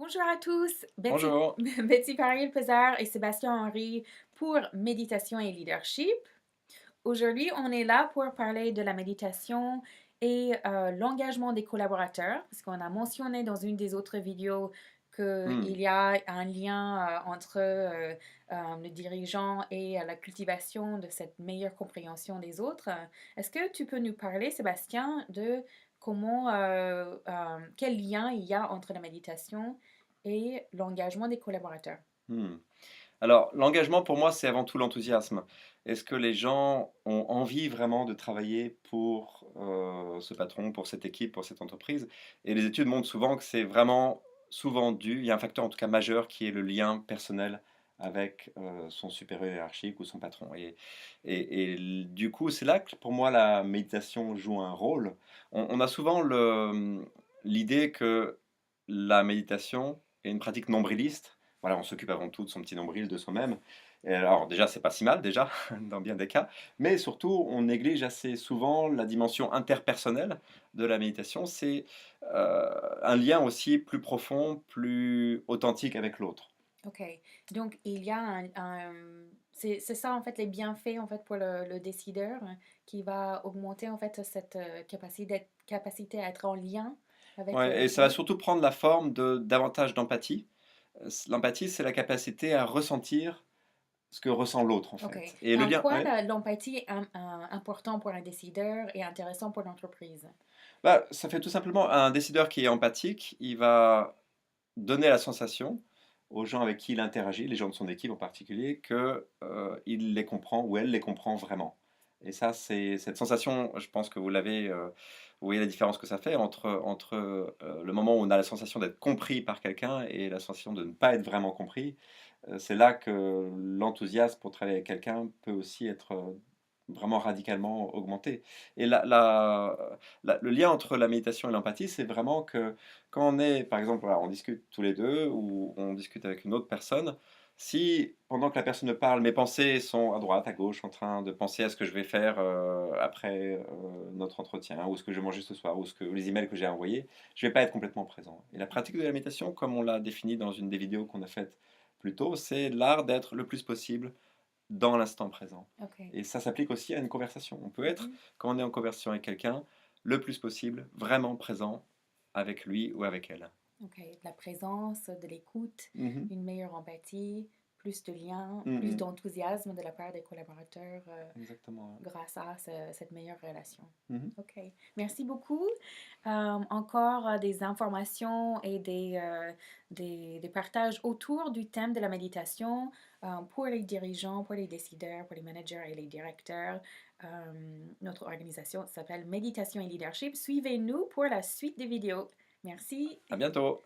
Bonjour à tous, Bonjour. Betty Pariel-Pezard et Sébastien Henry pour Méditation et Leadership. Aujourd'hui, on est là pour parler de la méditation et l'engagement des collaborateurs, parce qu'on a mentionné dans une des autres vidéos Hmm. qu'il y a un lien entre le dirigeant et la cultivation de cette meilleure compréhension des autres. Est-ce que tu peux nous parler, Sébastien, de quel lien il y a entre la méditation et l'engagement des collaborateurs? Hmm. Alors, l'engagement pour moi, c'est avant tout l'enthousiasme. Est-ce que les gens ont envie vraiment de travailler pour ce patron, pour cette équipe, pour cette entreprise? Et les études montrent souvent que c'est vraiment souvent dû, il y a un facteur en tout cas majeur qui est le lien personnel avec son supérieur hiérarchique ou son patron. Du coup, c'est là que pour moi la méditation joue un rôle. On a souvent l'idée que la méditation est une pratique nombriliste. Voilà, on s'occupe avant tout de son petit nombril, de soi-même. Et alors déjà, c'est pas si mal déjà, dans bien des cas, mais surtout, on néglige assez souvent la dimension interpersonnelle de la méditation. C'est un lien aussi plus profond, plus authentique avec l'autre. OK. Donc, il y a c'est ça, en fait, les bienfaits, en fait, pour le décideur qui va augmenter, en fait, cette capacité à être en lien avec Ouais, et les ça va autres. surtout prendre la forme de davantage d'empathie. L'empathie, c'est la capacité à ressentir ce que ressent l'autre, en OK. fait. Et Et le en lien, quoi ouais. l'empathie est important pour un décideur et intéressant pour l'entreprise? Bah, ça fait tout simplement un décideur qui est empathique, il va donner la sensation aux gens avec qui il interagit, les gens de son équipe en particulier, que, il les comprend ou elle les comprend vraiment. Et ça, c'est cette sensation, je pense que vous l'avez, vous voyez la différence que ça fait entre, le moment où on a la sensation d'être compris par quelqu'un et la sensation de ne pas être vraiment compris. C'est là que l'enthousiasme pour travailler avec quelqu'un peut aussi être, vraiment radicalement augmenté. Et le lien entre la méditation et l'empathie, c'est vraiment que quand on est, par exemple, voilà, on discute tous les 2 ou on discute avec une autre personne, si pendant que la personne me parle, mes pensées sont à droite, à gauche, en train de penser à ce que je vais faire, après, notre entretien ou ce que je vais manger ce soir ou les emails que j'ai envoyés, je vais pas être complètement présent. Et la pratique de la méditation, comme on l'a défini dans une des vidéos qu'on a faites plus tôt, c'est l'art d'être le plus possible dans l'instant présent. OK. Et ça s'applique aussi à une conversation. On peut être, Mhm. quand on est en conversation avec quelqu'un, le plus possible vraiment présent avec lui ou avec elle. OK. De la présence, de l'écoute, Mmh. une meilleure empathie, plus de liens, Mmh plus mh. d'enthousiasme de la part des collaborateurs. Exactement, ouais. Grâce à cette meilleure relation. Mmh. OK. Merci beaucoup. Encore des informations et des partages autour du thème de la méditation pour les dirigeants, pour les décideurs, pour les managers et les directeurs. Notre organisation s'appelle Méditation et Leadership. Suivez-nous pour la suite des vidéos. Merci. À bientôt.